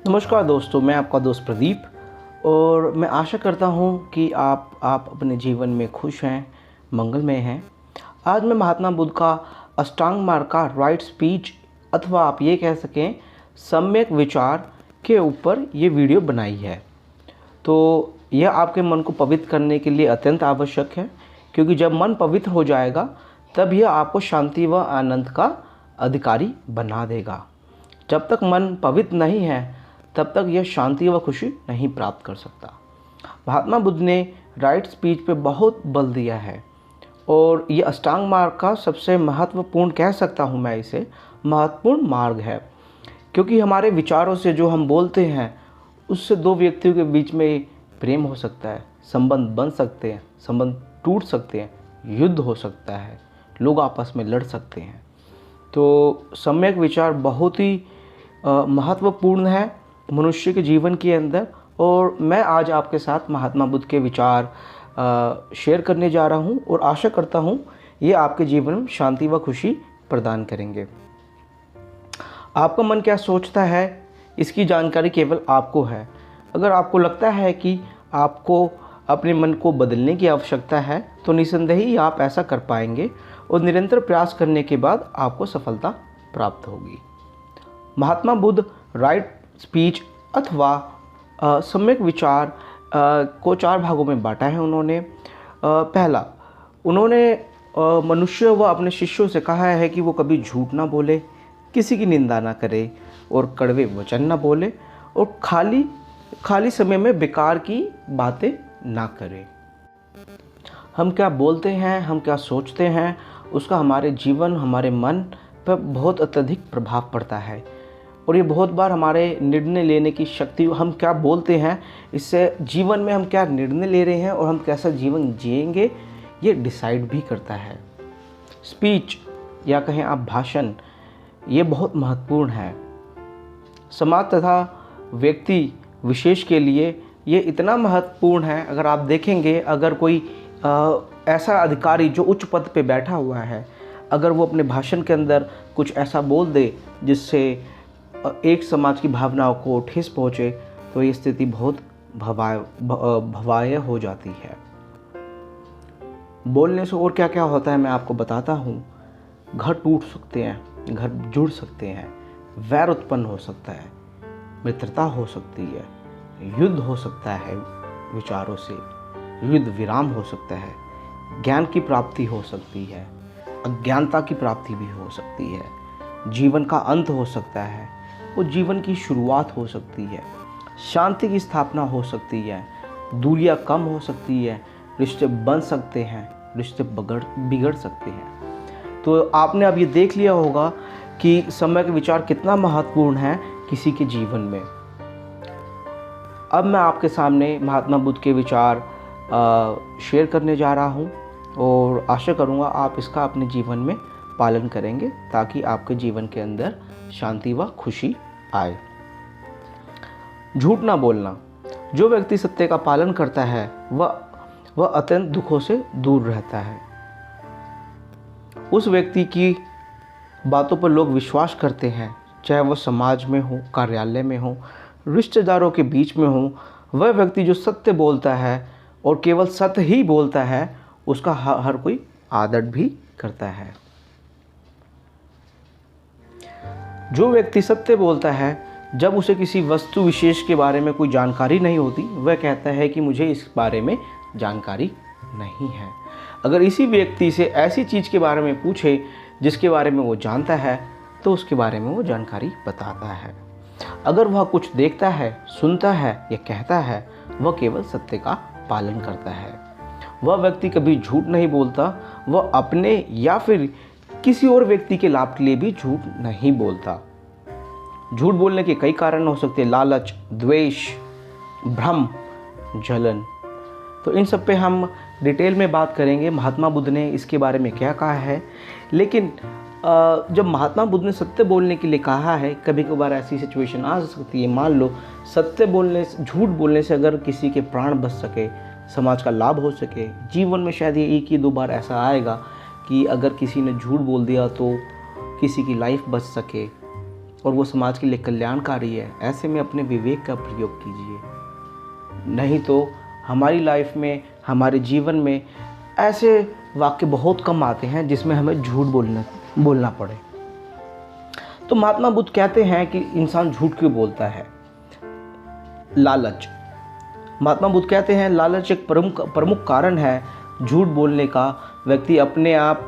नमस्कार दोस्तों, मैं आपका दोस्त प्रदीप और मैं आशा करता हूँ कि आप अपने जीवन में खुश हैं, मंगलमय हैं। आज मैं महात्मा बुद्ध का अष्टांग मार्ग का राइट स्पीच अथवा आप ये कह सकें सम्यक विचार के ऊपर ये वीडियो बनाई है। तो यह आपके मन को पवित्र करने के लिए अत्यंत आवश्यक है, क्योंकि जब मन पवित्र हो जाएगा तब यह आपको शांति व आनंद का अधिकारी बना देगा। जब तक मन पवित्र नहीं है तब तक यह शांति व खुशी नहीं प्राप्त कर सकता। महात्मा बुद्ध ने राइट स्पीच पे बहुत बल दिया है और ये अष्टांग मार्ग का सबसे महत्वपूर्ण कह सकता हूँ मैं इसे महत्वपूर्ण मार्ग है, क्योंकि हमारे विचारों से जो हम बोलते हैं उससे दो व्यक्तियों के बीच में प्रेम हो सकता है, संबंध बन सकते हैं, संबंध टूट सकते हैं, युद्ध हो सकता है, लोग आपस में लड़ सकते हैं। तो सम्यक विचार बहुत ही महत्वपूर्ण है मनुष्य के जीवन के अंदर, और मैं आज आपके साथ महात्मा बुद्ध के विचार शेयर करने जा रहा हूं और आशा करता हूं ये आपके जीवन में शांति व खुशी प्रदान करेंगे। आपका मन क्या सोचता है इसकी जानकारी केवल आपको है। अगर आपको लगता है कि आपको अपने मन को बदलने की आवश्यकता है तो निसंदेह ही आप ऐसा कर पाएंगे और निरंतर प्रयास करने के बाद आपको सफलता प्राप्त होगी। महात्मा बुद्ध राइट स्पीच अथवा सम्यक विचार को 4 भागों में बांटा है उन्होंने। पहला, उन्होंने मनुष्य व अपने शिष्यों से कहा है कि वो कभी झूठ ना बोले, किसी की निंदा ना करे और कड़वे वचन ना बोले और खाली समय में बेकार की बातें ना करे। हम क्या बोलते हैं, हम क्या सोचते हैं, उसका हमारे जीवन, हमारे मन पर बहुत अत्यधिक प्रभाव पड़ता है और ये बहुत बार हमारे निर्णय लेने की शक्ति, हम क्या बोलते हैं इससे जीवन में हम क्या निर्णय ले रहे हैं और हम कैसा जीवन जिएंगे ये डिसाइड भी करता है। स्पीच या कहें आप भाषण, ये बहुत महत्वपूर्ण है। समाज तथा व्यक्ति विशेष के लिए ये इतना महत्वपूर्ण है। अगर आप देखेंगे, अगर कोई ऐसा अधिकारी जो उच्च पद पे बैठा हुआ है, अगर वो अपने भाषण के अंदर कुछ ऐसा बोल दे जिससे एक समाज की भावनाओं को ठेस पहुँचे तो ये स्थिति बहुत भयावह हो जाती है। बोलने से और क्या क्या होता है मैं आपको बताता हूँ। घर टूट सकते हैं, घर जुड़ सकते हैं, वैर उत्पन्न हो सकता है, मित्रता हो सकती है, युद्ध हो सकता है विचारों से, युद्ध विराम हो सकता है, ज्ञान की प्राप्ति हो सकती है, अज्ञानता की प्राप्ति भी हो सकती है, जीवन का अंत हो सकता है और जीवन की शुरुआत हो सकती है, शांति की स्थापना हो सकती है, दूरियां कम हो सकती है, रिश्ते बन सकते हैं, रिश्ते बिगड़ सकते हैं। तो आपने अब ये देख लिया होगा कि समय का विचार कितना महत्वपूर्ण है किसी के जीवन में। अब मैं आपके सामने महात्मा बुद्ध के विचार शेयर करने जा रहा हूँ और आशा करूँगा आप इसका अपने जीवन में पालन करेंगे ताकि आपके जीवन के अंदर शांति व खुशी आए। झूठ ना बोलना। जो व्यक्ति सत्य का पालन करता है वह अत्यंत दुखों से दूर रहता है। उस व्यक्ति की बातों पर लोग विश्वास करते हैं, चाहे वह समाज में हो, कार्यालय में हो, रिश्तेदारों के बीच में हो। वह व्यक्ति जो सत्य बोलता है और केवल सत्य ही बोलता है उसका हर कोई आदर भी करता है। जो व्यक्ति सत्य बोलता है, जब उसे किसी वस्तु विशेष के बारे में कोई जानकारी नहीं होती, वह कहता है कि मुझे इस बारे में जानकारी नहीं है। अगर इसी व्यक्ति से ऐसी चीज़ के बारे में पूछे जिसके बारे में वो जानता है तो उसके बारे में वो जानकारी बताता है। अगर वह कुछ देखता है, सुनता है या कहता है, वह केवल सत्य का पालन करता है। वह व्यक्ति कभी झूठ नहीं बोलता। वह अपने या फिर किसी और व्यक्ति के लाभ के लिए भी झूठ नहीं बोलता। झूठ बोलने के कई कारण हो सकते हैं, लालच, द्वेष, भ्रम, जलन। तो इन सब पे हम डिटेल में बात करेंगे महात्मा बुद्ध ने इसके बारे में क्या कहा है। लेकिन जब महात्मा बुद्ध ने सत्य बोलने के लिए कहा है, कभी कभार ऐसी सिचुएशन आ सकती है, मान लो सत्य बोलने से, झूठ बोलने से अगर किसी के प्राण बच सके, समाज का लाभ हो सके। जीवन में शायद ये 1 ही 2 बार ऐसा आएगा कि अगर किसी ने झूठ बोल दिया तो किसी की लाइफ बच सके और वो समाज के लिए कल्याणकारी है, ऐसे में अपने विवेक का प्रयोग कीजिए। नहीं तो हमारी लाइफ में, हमारे जीवन में ऐसे वाक्य बहुत कम आते हैं जिसमें हमें झूठ बोलना पड़े। तो महात्मा बुद्ध कहते हैं कि इंसान झूठ क्यों बोलता है। लालच। महात्मा बुद्ध कहते हैं लालच एक प्रमुख कारण है झूठ बोलने का। व्यक्ति अपने आप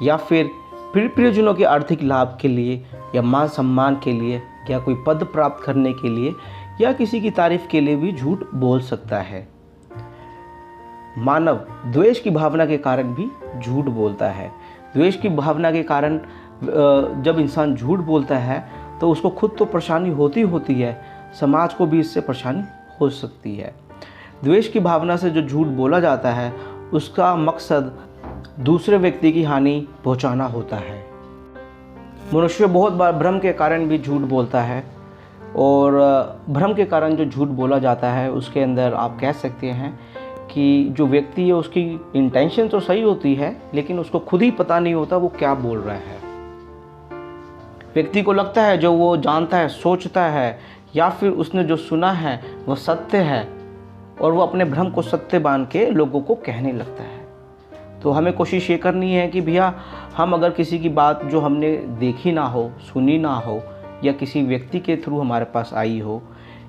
या फिर प्रियजनों के आर्थिक लाभ के लिए या मान सम्मान के लिए या कोई पद प्राप्त करने के लिए या किसी की तारीफ के लिए भी झूठ बोल सकता है। मानव द्वेष की भावना के कारण भी झूठ बोलता है। द्वेष की भावना के कारण जब इंसान झूठ बोलता है तो उसको खुद तो परेशानी होती है, समाज को भी इससे परेशानी हो सकती है। द्वेष की भावना से जो झूठ बोला जाता है उसका मकसद दूसरे व्यक्ति की हानि पहुंचाना होता है। मनुष्य बहुत बार भ्रम के कारण भी झूठ बोलता है, और भ्रम के कारण जो झूठ बोला जाता है उसके अंदर आप कह सकते हैं कि जो व्यक्ति है उसकी इंटेंशन तो सही होती है, लेकिन उसको खुद ही पता नहीं होता वो क्या बोल रहा है। व्यक्ति को लगता है जो वो जानता है, सोचता है या फिर उसने जो सुना है वह सत्य है, और वो अपने भ्रम को सत्य मान के लोगों को कहने लगता है। तो हमें कोशिश ये करनी है कि भैया हम अगर किसी की बात जो हमने देखी ना हो, सुनी ना हो, या किसी व्यक्ति के थ्रू हमारे पास आई हो,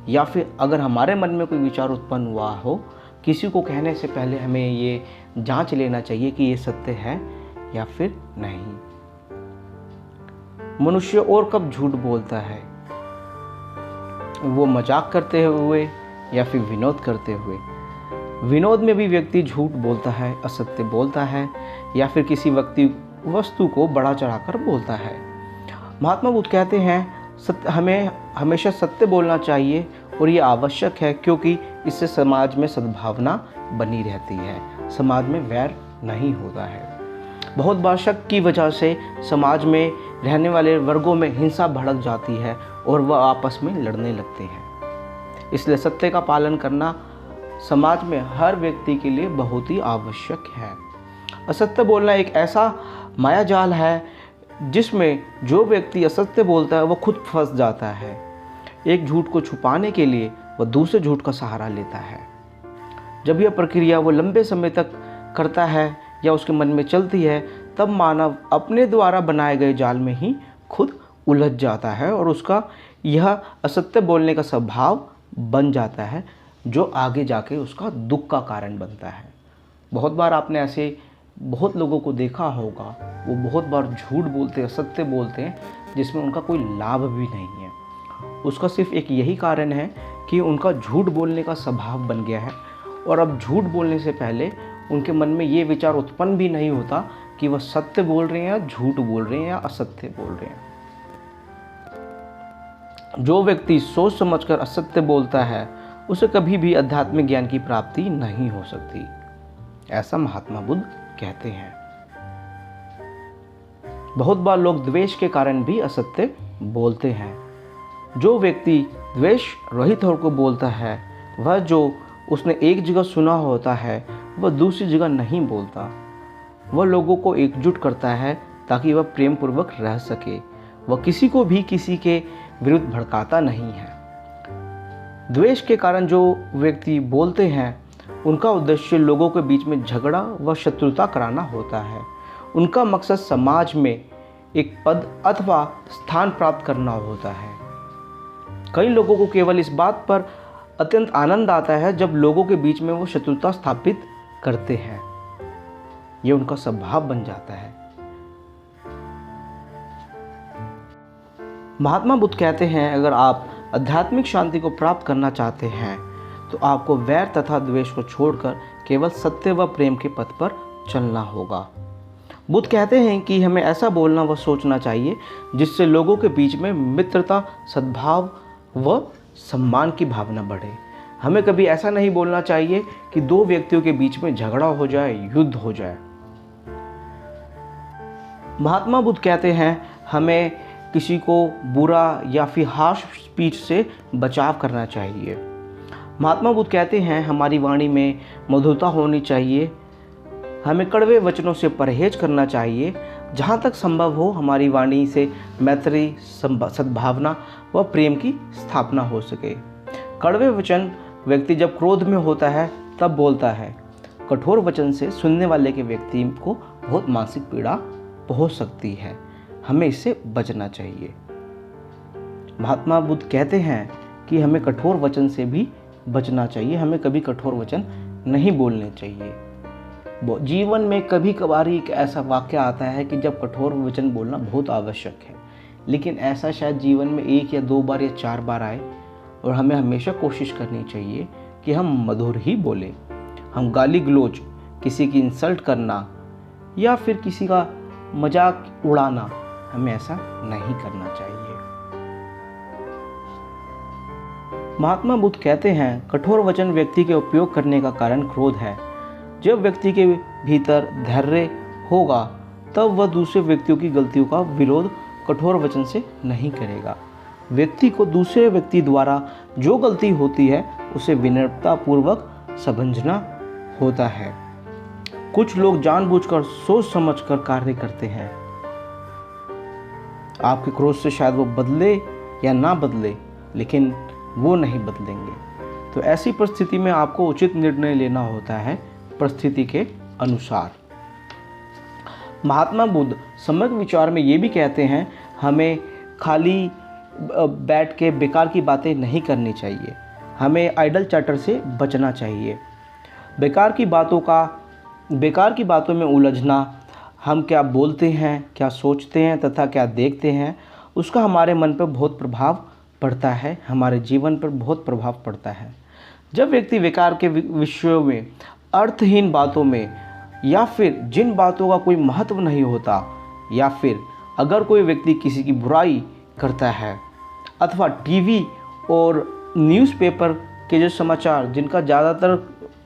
या फिर अगर हमारे मन में कोई विचार उत्पन्न हुआ हो, किसी को कहने से पहले हमें ये जांच लेना चाहिए कि ये सत्य है या फिर नहीं। मनुष्य और कब झूठ बोलता है? वो मजाक करते हुए या फिर विनोद करते हुए। विनोद में भी व्यक्ति झूठ बोलता है, असत्य बोलता है, या फिर किसी व्यक्ति वस्तु को बढ़ा चढ़ाकर बोलता है। महात्मा बुद्ध कहते हैं हमें हमेशा सत्य बोलना चाहिए, और ये आवश्यक है क्योंकि इससे समाज में सद्भावना बनी रहती है, समाज में वैर नहीं होता है। बहुत बार शक की वजह से समाज में रहने वाले वर्गों में हिंसा भड़क जाती है और वह आपस में लड़ने लगते हैं। इसलिए सत्य का पालन करना समाज में हर व्यक्ति के लिए बहुत ही आवश्यक है। असत्य बोलना एक ऐसा मायाजाल है जिसमें जो व्यक्ति असत्य बोलता है वह खुद फंस जाता है। एक झूठ को छुपाने के लिए वह दूसरे झूठ का सहारा लेता है। जब यह प्रक्रिया वो लंबे समय तक करता है या उसके मन में चलती है, तब मानव अपने द्वारा बनाए गए जाल में ही खुद उलझ जाता है और उसका यह असत्य बोलने का स्वभाव बन जाता है, जो आगे जाके उसका दुख का कारण बनता है। बहुत बार आपने ऐसे बहुत लोगों को देखा होगा, वो बहुत बार झूठ बोलते हैं, असत्य बोलते हैं, जिसमें उनका कोई लाभ भी नहीं है। उसका सिर्फ एक यही कारण है कि उनका झूठ बोलने का स्वभाव बन गया है, और अब झूठ बोलने से पहले उनके मन में ये विचार उत्पन्न भी नहीं होता कि वह सत्य बोल रहे हैं या झूठ बोल रहे हैं या असत्य बोल रहे हैं। जो व्यक्ति सोच समझकर असत्य बोलता है उसे कभी भी आध्यात्मिक ज्ञान की प्राप्ति नहीं हो सकती, ऐसा महात्मा बुद्ध कहते हैं। बहुत बार लोग द्वेष के कारण भी असत्य बोलते हैं। जो व्यक्ति द्वेष रहित होकर बोलता है, वह जो उसने एक जगह सुना होता है वह दूसरी जगह नहीं बोलता। वह लोगों को एकजुट करता है ताकि वह प्रेम पूर्वक रह सके। वह किसी को भी किसी के विरुद्ध भड़काता नहीं है। द्वेष के कारण जो व्यक्ति बोलते हैं उनका उद्देश्य लोगों के बीच में झगड़ा व शत्रुता कराना होता है। उनका मकसद समाज में एक पद अथवा स्थान प्राप्त करना होता है। कई लोगों को केवल इस बात पर अत्यंत आनंद आता है जब लोगों के बीच में वो शत्रुता स्थापित करते हैं। ये उनका स्वभाव बन जाता है। महात्मा बुद्ध कहते हैं अगर आप आध्यात्मिक शांति को प्राप्त करना चाहते हैं तो आपको वैर तथा द्वेष को छोड़कर केवल सत्य व प्रेम के पथ पर चलना होगा। बुद्ध कहते हैं कि हमें ऐसा बोलना व सोचना चाहिए जिससे लोगों के बीच में मित्रता, सद्भाव व सम्मान की भावना बढ़े। हमें कभी ऐसा नहीं बोलना चाहिए कि दो व्यक्तियों के बीच में झगड़ा हो जाए, युद्ध हो जाए। महात्मा बुद्ध कहते हैं हमें किसी को बुरा या फिर हार्श स्पीच से बचाव करना चाहिए। महात्मा बुद्ध कहते हैं हमारी वाणी में मधुरता होनी चाहिए। हमें कड़वे वचनों से परहेज करना चाहिए। जहाँ तक संभव हो हमारी वाणी से मैत्री, सद्भावना व प्रेम की स्थापना हो सके। कड़वे वचन व्यक्ति जब क्रोध में होता है तब बोलता है। कठोर वचन से सुनने वाले के व्यक्ति को बहुत मानसिक पीड़ा पहुंच सकती है। हमें इससे बचना चाहिए। महात्मा बुद्ध कहते हैं कि हमें कठोर वचन से भी बचना चाहिए। हमें कभी कठोर वचन नहीं बोलने चाहिए। जीवन में कभी कभार एक ऐसा वाक्य आता है कि जब कठोर वचन बोलना बहुत आवश्यक है, लेकिन ऐसा शायद जीवन में 1 या 2 बार या 4 बार आए। और हमें हमेशा कोशिश करनी चाहिए कि हम मधुर ही बोलें। हम गाली गलौज, किसी की इंसल्ट करना या फिर किसी का मजाक उड़ाना, हमें ऐसा नहीं करना चाहिए। महात्मा बुद्ध कहते हैं कठोर वचन व्यक्ति के उपयोग करने का कारण क्रोध है। जब व्यक्ति के भीतर धैर्य होगा तब वह दूसरे व्यक्तियों की गलतियों का विरोध कठोर वचन से नहीं करेगा। व्यक्ति को दूसरे व्यक्ति द्वारा जो गलती होती है उसे विनम्रतापूर्वक समझना होता है। कुछ लोग जानबूझकर सोच समझकर कार्य करते हैं। आपके क्रोध से शायद वो बदले या ना बदले, लेकिन वो नहीं बदलेंगे। तो ऐसी परिस्थिति में आपको उचित निर्णय लेना होता है परिस्थिति के अनुसार। महात्मा बुद्ध सम्यक विचार में ये भी कहते हैं हमें खाली बैठ के बेकार की बातें नहीं करनी चाहिए। हमें आइडल चैटर से बचना चाहिए। बेकार की बातों में उलझना, हम क्या बोलते हैं, क्या सोचते हैं तथा क्या देखते हैं, उसका हमारे मन पर बहुत प्रभाव पड़ता है, हमारे जीवन पर बहुत प्रभाव पड़ता है। जब व्यक्ति बेकार के विषयों में, अर्थहीन बातों में, या फिर जिन बातों का कोई महत्व नहीं होता, या फिर अगर कोई व्यक्ति किसी की बुराई करता है, अथवा टीवी और न्यूज़पेपर के जो समाचार, जिनका ज़्यादातर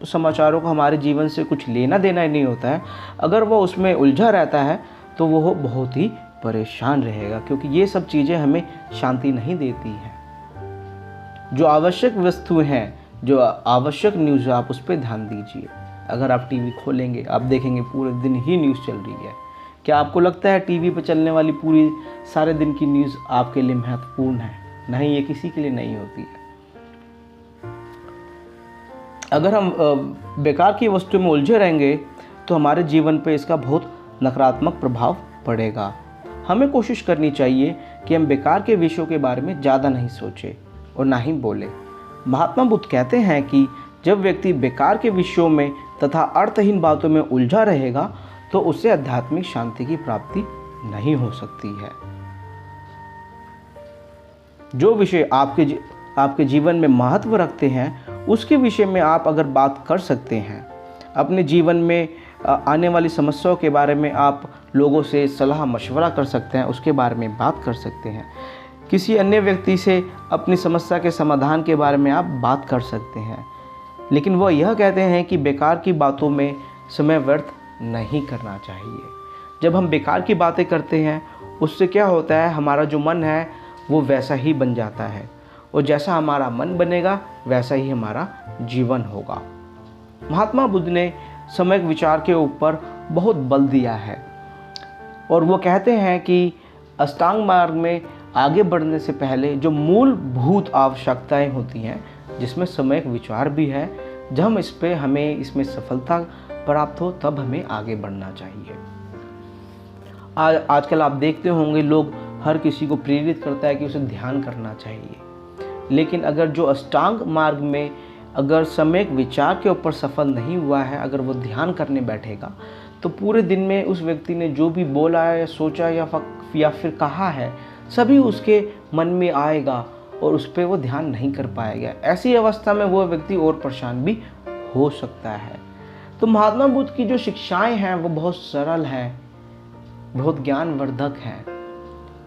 समाचारों का हमारे जीवन से कुछ लेना देना ही नहीं होता है, अगर वह उसमें उलझा रहता है तो वह बहुत ही परेशान रहेगा, क्योंकि ये सब चीज़ें हमें शांति नहीं देती हैं। जो आवश्यक वस्तुएं हैं, जो आवश्यक न्यूज़ है, आप उस पर ध्यान दीजिए। अगर आप टीवी खोलेंगे, आप देखेंगे पूरे दिन ही न्यूज़ चल रही है। क्या आपको लगता है टीवी पर चलने वाली पूरी सारे दिन की न्यूज़ आपके लिए महत्वपूर्ण है? नहीं, ये किसी के लिए नहीं होती है। अगर हम बेकार की वस्तु में उलझे रहेंगे तो हमारे जीवन पे इसका बहुत नकारात्मक प्रभाव पड़ेगा। हमें कोशिश करनी चाहिए कि हम बेकार के विषयों के बारे में ज़्यादा नहीं सोचें और ना ही बोलें। महात्मा बुद्ध कहते हैं कि जब व्यक्ति बेकार के विषयों में तथा अर्थहीन बातों में उलझा रहेगा तो उससे आध्यात्मिक शांति की प्राप्ति नहीं हो सकती है। जो विषय आपके जीवन में महत्व रखते हैं उसके विषय में आप अगर बात कर सकते हैं। अपने जीवन में आने वाली समस्याओं के बारे में आप लोगों से सलाह मशवरा कर सकते हैं, उसके बारे में बात कर सकते हैं। किसी अन्य व्यक्ति से अपनी समस्या के समाधान के बारे में आप बात कर सकते हैं। लेकिन वह यह कहते हैं कि बेकार की बातों में समय व्यर्थ नहीं करना चाहिए। जब हम बेकार की बातें करते हैं उससे क्या होता है, हमारा जो मन है वो वैसा ही बन जाता है, और जैसा हमारा मन बनेगा वैसा ही हमारा जीवन होगा। महात्मा बुद्ध ने सम्यक विचार के ऊपर बहुत बल दिया है और वो कहते हैं कि अष्टांग मार्ग में आगे बढ़ने से पहले जो मूलभूत आवश्यकताएं होती हैं, जिसमें सम्यक विचार भी है, जब हमें इसमें सफलता प्राप्त हो तब हमें आगे बढ़ना चाहिए। आजकल आप देखते होंगे लोग हर किसी को प्रेरित करता है कि उसे ध्यान करना चाहिए, लेकिन अगर जो अष्टांग मार्ग में अगर सम्यक विचार के ऊपर सफल नहीं हुआ है, अगर वो ध्यान करने बैठेगा तो पूरे दिन में उस व्यक्ति ने जो भी बोला है या सोचा या फिर कहा है सभी उसके मन में आएगा और उस पर वो ध्यान नहीं कर पाएगा। ऐसी अवस्था में वो व्यक्ति और परेशान भी हो सकता है। तो महात्मा बुद्ध की जो शिक्षाएं हैं वो बहुत सरल है, बहुत ज्ञानवर्धक है।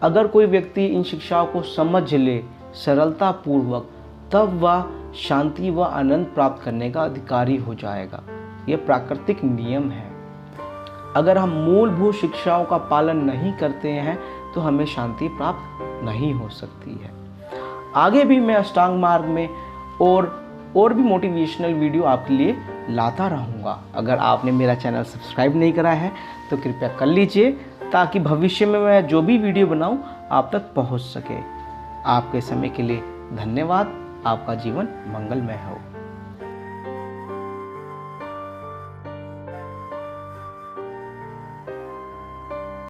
अगर कोई व्यक्ति इन शिक्षाओं को समझ ले सरलता पूर्वक, तब वह शांति व आनंद प्राप्त करने का अधिकारी हो जाएगा। यह प्राकृतिक नियम है। अगर हम मूलभूत शिक्षाओं का पालन नहीं करते हैं तो हमें शांति प्राप्त नहीं हो सकती है। आगे भी मैं अष्टांग मार्ग में और भी मोटिवेशनल वीडियो आपके लिए लाता रहूँगा। अगर आपने मेरा चैनल सब्सक्राइब नहीं करा है तो कृपया कर लीजिए ताकि भविष्य में मैं जो भी वीडियो बनाऊं आप तक पहुंच सके। आपके समय के लिए धन्यवाद। आपका जीवन मंगलमय हो।